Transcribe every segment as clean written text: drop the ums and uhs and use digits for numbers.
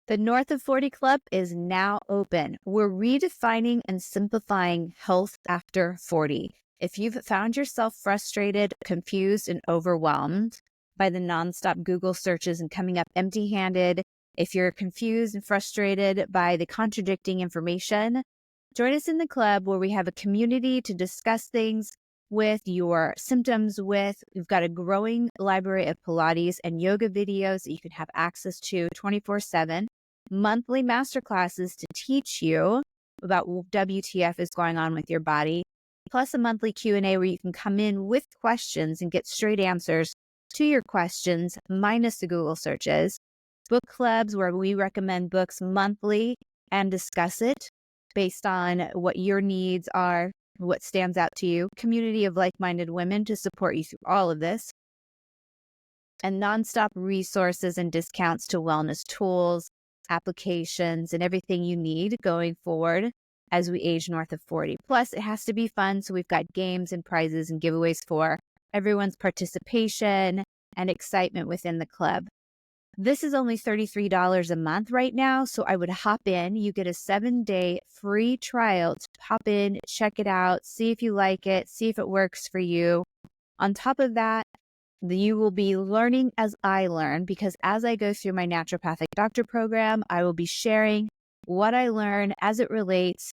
The North of 40 Club is now open. We're redefining and simplifying health after 40. If you've found yourself frustrated, confused, and overwhelmed by the nonstop Google searches and coming up empty-handed, if you're confused and frustrated by the contradicting information, join us in the club where we have a community to discuss things with your symptoms with. We've got a growing library of Pilates and yoga videos that you can have access to 24/7. Monthly masterclasses to teach you about what WTF is going on with your body, plus a monthly Q&A where you can come in with questions and get straight answers to your questions, minus the Google searches. Book clubs where we recommend books monthly and discuss it based on what your needs are, what stands out to you. Community of like-minded women to support you through all of this. And nonstop resources and discounts to wellness tools, applications, and everything you need going forward as we age north of 40. Plus, it has to be fun, so we've got games and prizes and giveaways for everyone's participation and excitement within the club. This is only $33 a month right now, so I would hop in. You get a 7-day free trial to hop in, check it out, see if you like it, see if it works for you. On top of that, you will be learning as I learn, because as I go through my naturopathic doctor program, I will be sharing what I learn as it relates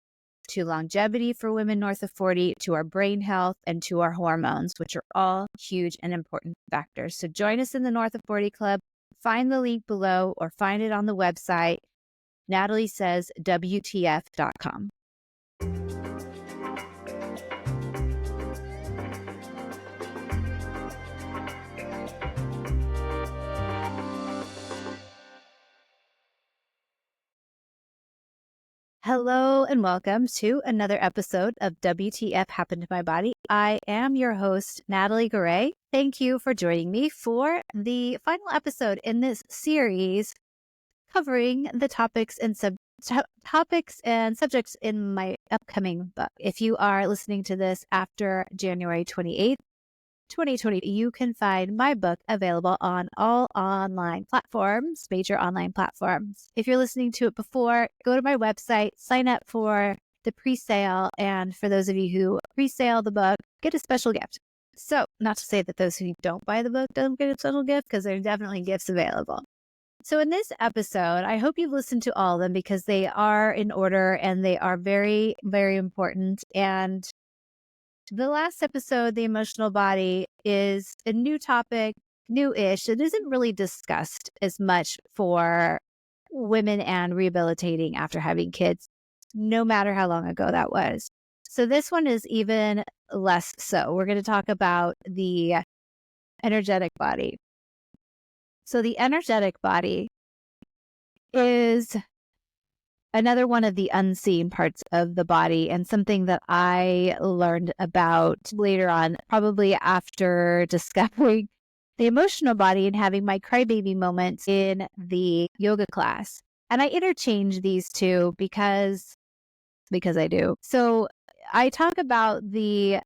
to longevity for women north of 40, to our brain health, and to our hormones, which are all huge and important factors. So join us in the North of 40 Club. Find the link below or find it on the website, nataliesayeswtf.com. Hello and welcome to another episode of WTF Happened to My Body. I am your host, Natalie Garay. Thank you for joining me for the final episode in this series covering the topics and subjects in my upcoming book. If you are listening to this after January 28th, 2020, you can find my book available on all online platforms, major online platforms. If you're listening to it before, go to my website, sign up for the pre-sale, and for those of you who pre-sale the book, get a special gift. So, not to say that those who don't buy the book don't get a special gift, because there are definitely gifts available. So in this episode, I hope you've listened to all of them because they are in order and they are very, very important. And the last episode, the emotional body, is a new topic, new-ish. It isn't really discussed as much for women and rehabilitating after having kids, no matter how long ago that was. So this one is even less so. We're going to talk about the energetic body. So the energetic body is another one of the unseen parts of the body, and something that I learned about later on, probably after discovering the emotional body and having my crybaby moments in the yoga class. And I interchange these two because I do. So I talk about the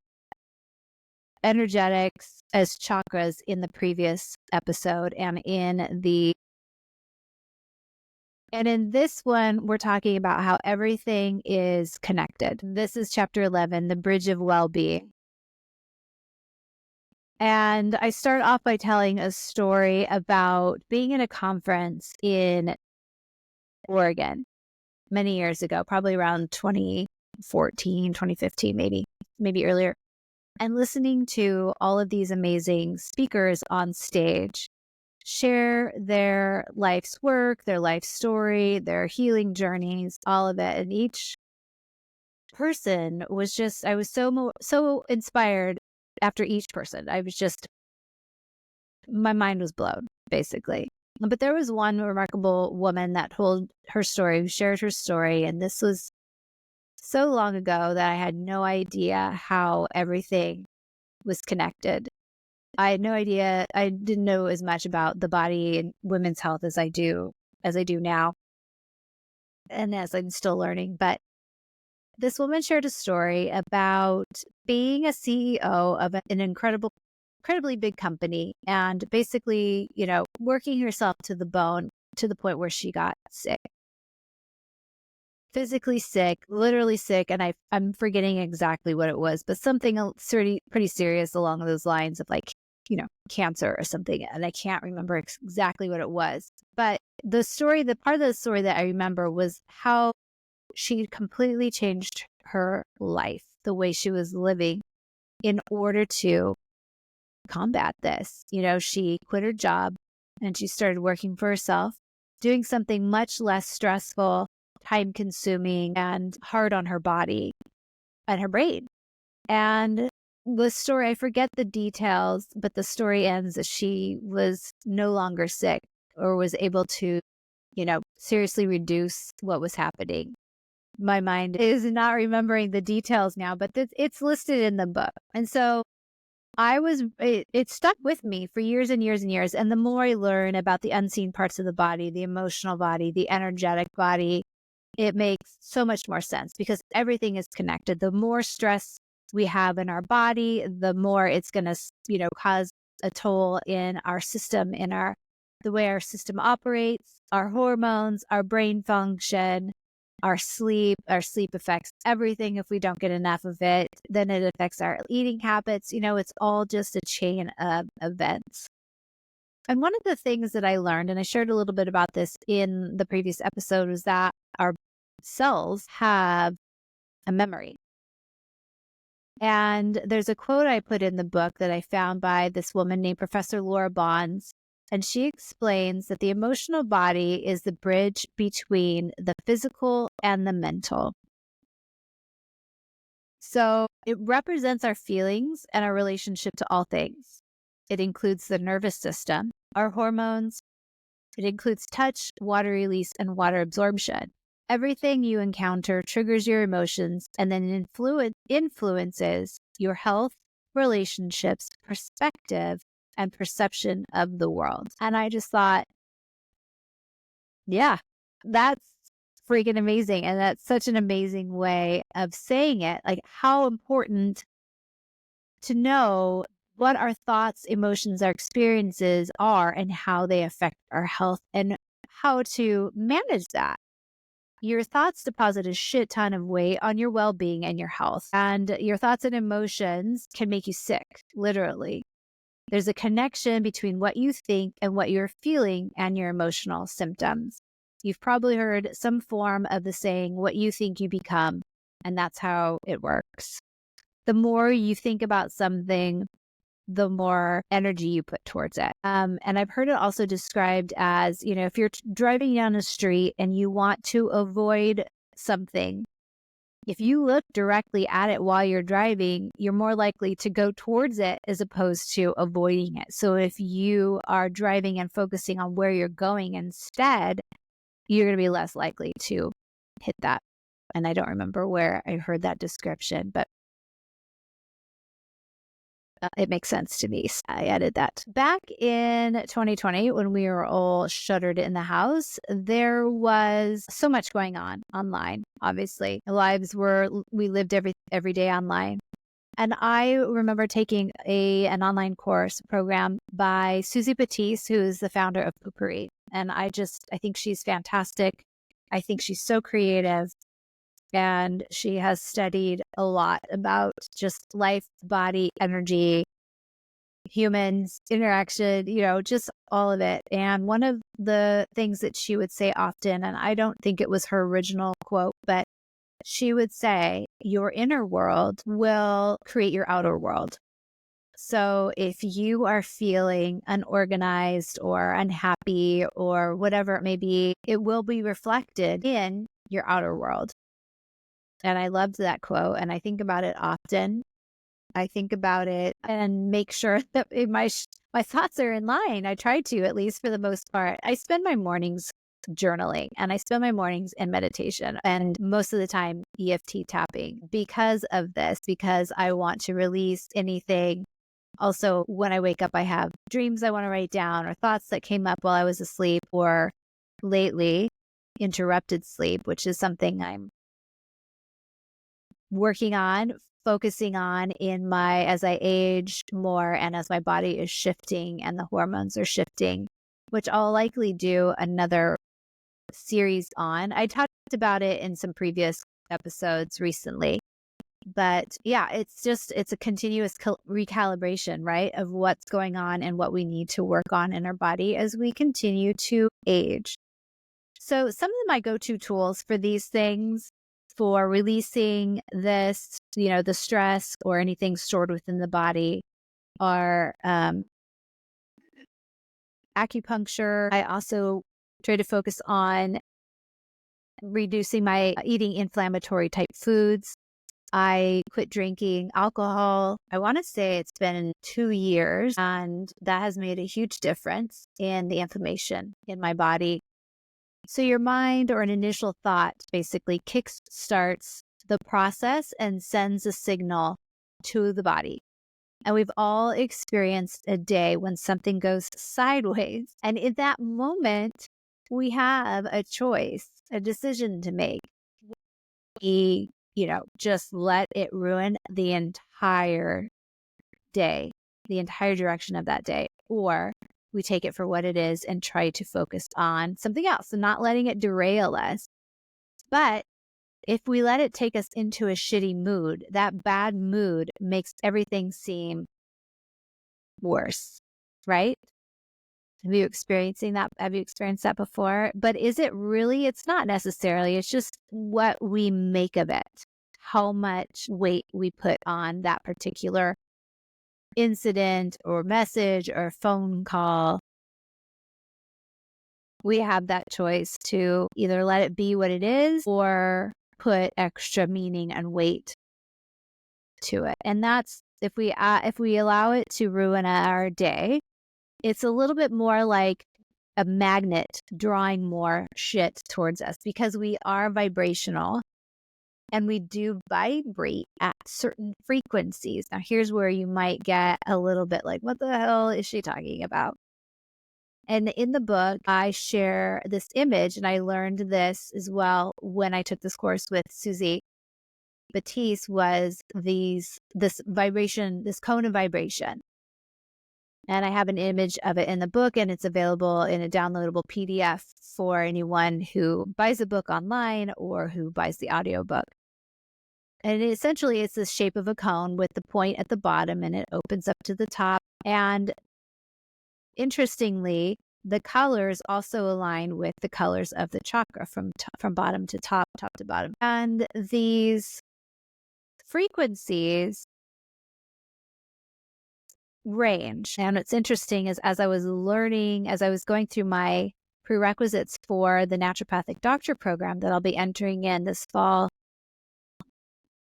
energetics as chakras in the previous episode, and in this one, we're talking about how everything is connected. This is chapter 11, the bridge of well-being. And I start off by telling a story about being at a conference in Oregon many years ago, probably around 2014, 2015, maybe earlier, and listening to all of these amazing speakers on stage share their life's work, their life story, their healing journeys, all of it. And each person was just, I was so inspired after each person. I was just, my mind was blown, basically. But there was one remarkable woman that told her story, who shared her story. And this was so long ago that I had no idea how everything was connected. I had no idea. I didn't know as much about the body and women's health as I do now, and as I'm still learning. But this woman shared a story about being a CEO of an incredibly big company, and basically, working herself to the bone to the point where she got sick, physically sick, literally sick. And I'm forgetting exactly what it was, but something pretty serious along those lines of like, cancer or something. And I can't remember exactly what it was. But the part of the story that I remember was how she completely changed her life, the way she was living in order to combat this. She quit her job and she started working for herself, doing something much less stressful, time consuming, and hard on her body and her brain. And the story, I forget the details, but the story ends that she was no longer sick or was able to, seriously reduce what was happening. My mind is not remembering the details now, but it's listed in the book. And so it stuck with me for years and years and years. And the more I learn about the unseen parts of the body, the emotional body, the energetic body, it makes so much more sense because everything is connected. The more stress we have in our body, the more it's going to, cause a toll in our system, the way our system operates, our hormones, our brain function, our sleep affects everything. If we don't get enough of it, then it affects our eating habits. It's all just a chain of events. And one of the things that I learned, and I shared a little bit about this in the previous episode, was that our cells have a memory. And there's a quote I put in the book that I found by this woman named Professor Laura Bonds. And she explains that the emotional body is the bridge between the physical and the mental. So it represents our feelings and our relationship to all things. It includes the nervous system, our hormones. It includes touch, water release, and water absorption. Everything you encounter triggers your emotions and then influences your health, relationships, perspective, and perception of the world. And I just thought, yeah, that's freaking amazing. And that's such an amazing way of saying it. Like how important to know what our thoughts, emotions, our experiences are and how they affect our health and how to manage that. Your thoughts deposit a shit ton of weight on your well-being and your health. And your thoughts and emotions can make you sick, literally. There's a connection between what you think and what you're feeling and your emotional symptoms. You've probably heard some form of the saying, what you think you become, and that's how it works. The more you think about something, the more energy you put towards it. And I've heard it also described as, if you're driving down a street and you want to avoid something, if you look directly at it while you're driving, you're more likely to go towards it as opposed to avoiding it. So if you are driving and focusing on where you're going instead, you're going to be less likely to hit that. And I don't remember where I heard that description, but it makes sense to me. So I added that. Back in 2020, when we were all shuttered in the house, there was so much going on online, obviously. We lived every day online. And I remember taking an online course program by Susie Batiste, who is the founder of Poopery. And I think she's fantastic. I think she's so creative. And she has studied a lot about just life, body, energy, humans, interaction, just all of it. And one of the things that she would say often, and I don't think it was her original quote, but she would say, your inner world will create your outer world. So if you are feeling unorganized or unhappy or whatever it may be, it will be reflected in your outer world. And I loved that quote, and I think about it often. I think about it and make sure that my thoughts are in line. I try to, at least for the most part. I spend my mornings journaling and I spend my mornings in meditation and most of the time EFT tapping because of this, because I want to release anything. Also, when I wake up, I have dreams I want to write down or thoughts that came up while I was asleep or lately interrupted sleep, which is something I'm working on, focusing on as I age more and as my body is shifting and the hormones are shifting. which I'll likely do another series on. I talked about it in some previous episodes recently. But yeah, it's a continuous recalibration, right, of what's going on and what we need to work on in our body as we continue to age. So some of my go-to tools for these things, for releasing this, the stress or anything stored within the body, are acupuncture. I also try to focus on reducing my eating inflammatory type foods. I quit drinking alcohol. I want to say it's been 2 years, and that has made a huge difference in the inflammation in my body. So your mind, or an initial thought, basically kickstarts the process and sends a signal to the body. And we've all experienced a day when something goes sideways. And in that moment, we have a choice, a decision to make. We just let it ruin the entire day, the entire direction of that day. Or we take it for what it is and try to focus on something else and not letting it derail us. But if we let it take us into a shitty mood, that bad mood makes everything seem worse, right? Have you experienced that before? But is it really? It's not necessarily. It's just what we make of it, how much weight we put on that particular incident or message or phone call. We have that choice to either let it be what it is or put extra meaning and weight to it. And that's if we allow it to ruin our day, it's a little bit more like a magnet drawing more shit towards us, because we are vibrational and we do vibrate at certain frequencies. Now, here's where you might get a little bit like, what the hell is she talking about? And in the book, I share this image, and I learned this as well when I took this course with Susie Batiste, was this vibration, this cone of vibration. And I have an image of it in the book, and it's available in a downloadable PDF for anyone who buys a book online or who buys the audiobook. And essentially, it's the shape of a cone with the point at the bottom, and it opens up to the top. And interestingly, the colors also align with the colors of the chakra from bottom to top to bottom. And these frequencies range. And what's interesting is, as I was going through my prerequisites for the naturopathic doctor program that I'll be entering in this fall,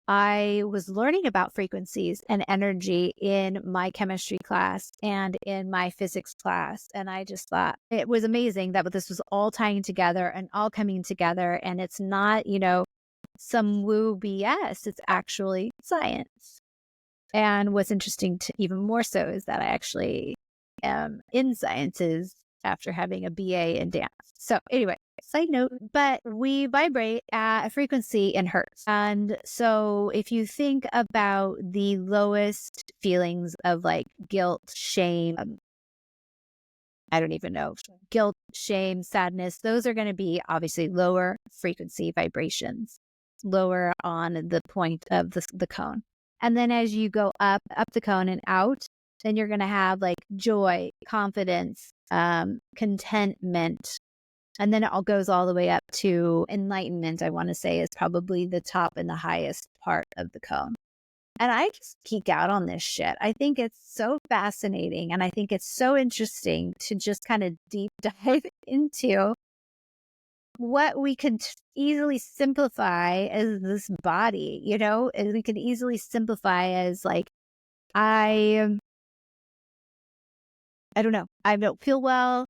I was learning about frequencies and energy in my chemistry class and in my physics class. And I just thought it was amazing that this was all tying together and all coming together. And it's not, some woo BS. It's actually science. And what's interesting to even more so is that I actually am in sciences after having a BA in dance. So anyway, side note, but we vibrate at a frequency in hertz. And so if you think about the lowest feelings of like guilt, shame, I don't even know, guilt, shame, sadness, those are going to be obviously lower frequency vibrations, lower on the point of the cone. And then as you go up the cone and out, then you're going to have like joy, confidence, contentment. And then it all goes all the way up to enlightenment, I want to say, is probably the top and the highest part of the cone. And I just geek out on this shit. I think it's so fascinating. And I think it's so interesting to just kind of deep dive into what we could easily simplify as this body, and we could easily simplify as like, I don't know, I don't feel well,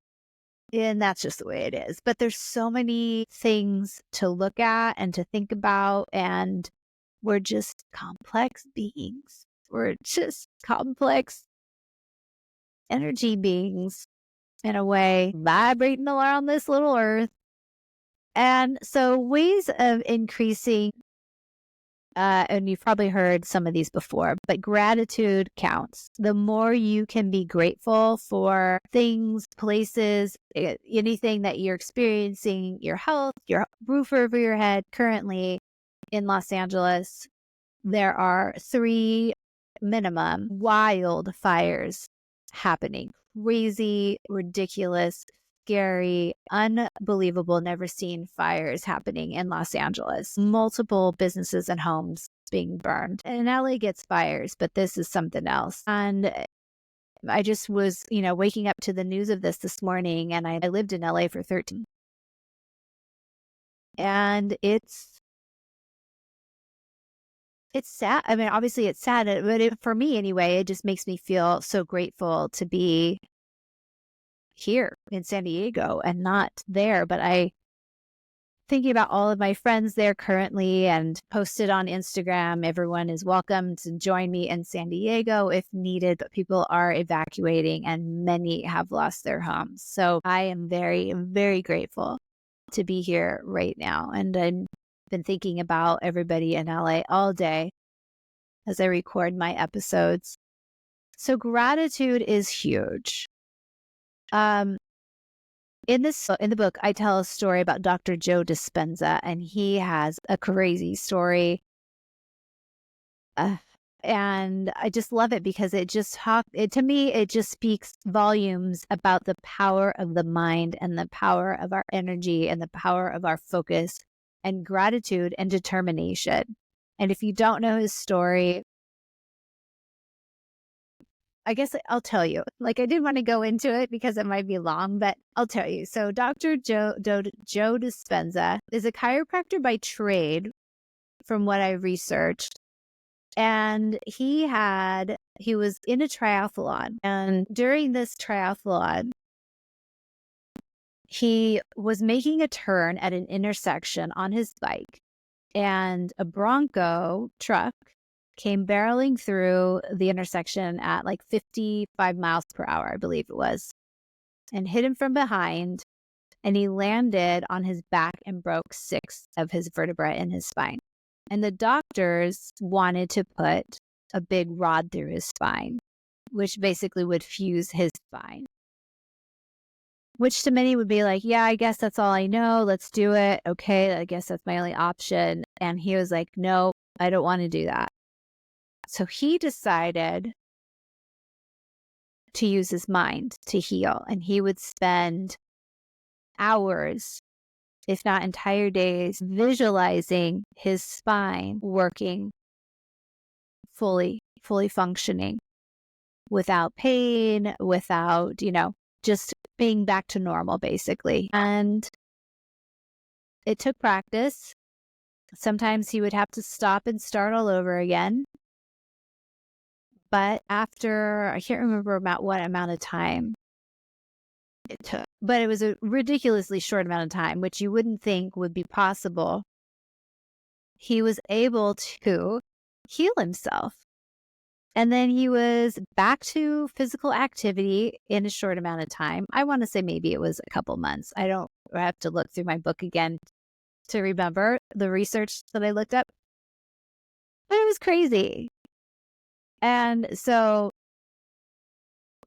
and that's just the way it is. But there's so many things to look at and to think about, and we're just complex beings. We're just complex energy beings in a way, vibrating around this little earth. And so ways of increasing and you've probably heard some of these before, but gratitude counts. The more you can be grateful for things, places, anything that you're experiencing, your health, your roof over your head. Currently in Los Angeles, there are 3 minimum wildfires happening. Crazy, ridiculous, scary, unbelievable, never seen fires happening in Los Angeles. Multiple businesses and homes being burned. And LA gets fires, but this is something else. And I just was, waking up to the news of this morning, and I lived in LA for 13. And it's sad. I mean, obviously it's sad, but for me anyway, it just makes me feel so grateful to be here in San Diego and not there. But thinking about all of my friends there currently, and posted on Instagram, everyone is welcome to join me in San Diego if needed, but people are evacuating and many have lost their homes. So I am very, very grateful to be here right now. And I've been thinking about everybody in LA all day as I record my episodes. So gratitude is huge. In the book, I tell a story about Dr. Joe Dispenza, and he has a crazy story. And I just love it because to me, it just speaks volumes about the power of the mind and the power of our energy and the power of our focus and gratitude and determination. And if you don't know his story, I guess I'll tell you. I didn't want to go into it because it might be long, but I'll tell you. So Dr. Joe Dispenza is a chiropractor by trade, from what I researched. And he was in a triathlon. And during this triathlon, he was making a turn at an intersection on his bike. And a Bronco truck came barreling through the intersection at 55 miles per hour, I believe it was, and hit him from behind. And he landed on his back and broke 6 of his vertebrae in his spine. And the doctors wanted to put a big rod through his spine, which basically would fuse his spine. Which to many would be like, yeah, I guess that's all I know. Let's do it. Okay, I guess that's my only option. And he was like, no, I don't want to do that. So he decided to use his mind to heal. And he would spend hours, if not entire days, visualizing his spine working fully functioning without pain, without, just being back to normal, basically. And it took practice. Sometimes he would have to stop and start all over again. But after, I can't remember about what amount of time it took, but it was a ridiculously short amount of time, which you wouldn't think would be possible. He was able to heal himself. And then he was back to physical activity in a short amount of time. I want to say maybe it was a couple months. I have to look through my book again to remember the research that I looked up. But it was crazy. And so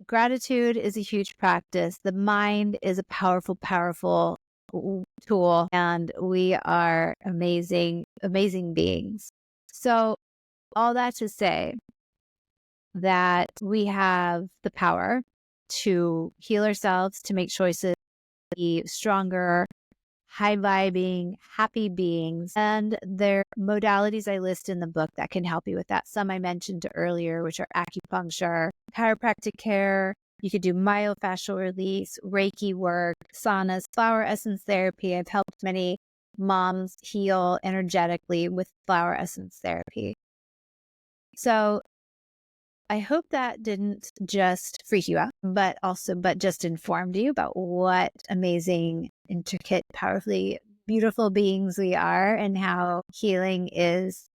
gratitude is a huge practice. The mind is a powerful, powerful tool, and we are amazing, amazing beings. So all that to say that we have the power to heal ourselves, to make choices, to be stronger, high-vibing, happy beings. And there are modalities I list in the book that can help you with that. Some I mentioned earlier, which are acupuncture, chiropractic care. You could do myofascial release, Reiki work, saunas, flower essence therapy. I've helped many moms heal energetically with flower essence therapy. So I hope that didn't just freak you out, but just informed you about what amazing, intricate, powerfully beautiful beings we are, and how healing is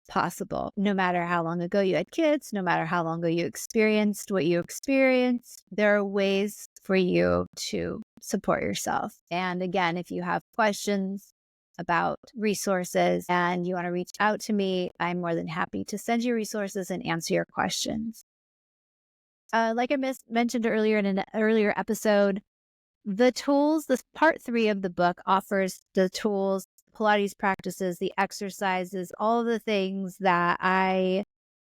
possible. No matter how long ago you had kids, no matter how long ago you experienced what you experienced, there are ways for you to support yourself. And again, if you have questions, about resources and you want to reach out to me, I'm more than happy to send you resources and answer your questions. Like I mentioned earlier in an earlier episode, the tools, this part 3 of the book offers the tools, Pilates practices, the exercises, all the things that I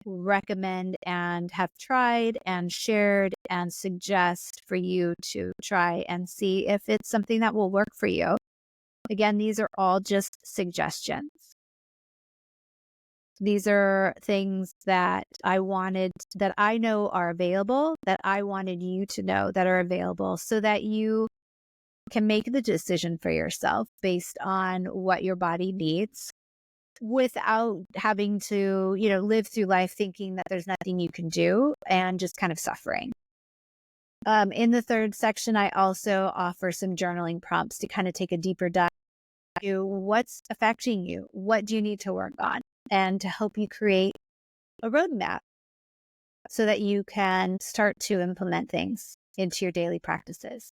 recommend and have tried and shared and suggest for you to try and see if it's something that will work for you. Again, these are all just suggestions. These are things that I know are available, that I wanted you to know that are available so that you can make the decision for yourself based on what your body needs without having to, live through life thinking that there's nothing you can do and just kind of suffering. In the third section, I also offer some journaling prompts to kind of take a deeper dive into what's affecting you, what do you need to work on, and to help you create a roadmap so that you can start to implement things into your daily practices.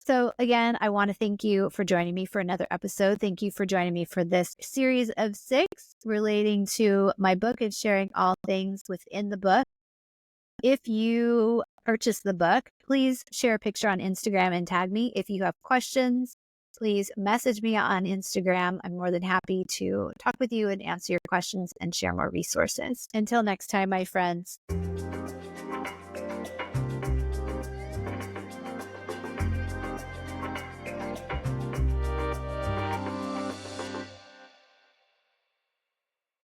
So again, I want to thank you for joining me for another episode. Thank you for joining me for this series of 6 relating to my book and sharing all things within the book. If you purchase the book, please share a picture on Instagram and tag me. If you have questions, please message me on Instagram. I'm more than happy to talk with you and answer your questions and share more resources. Until next time, my friends.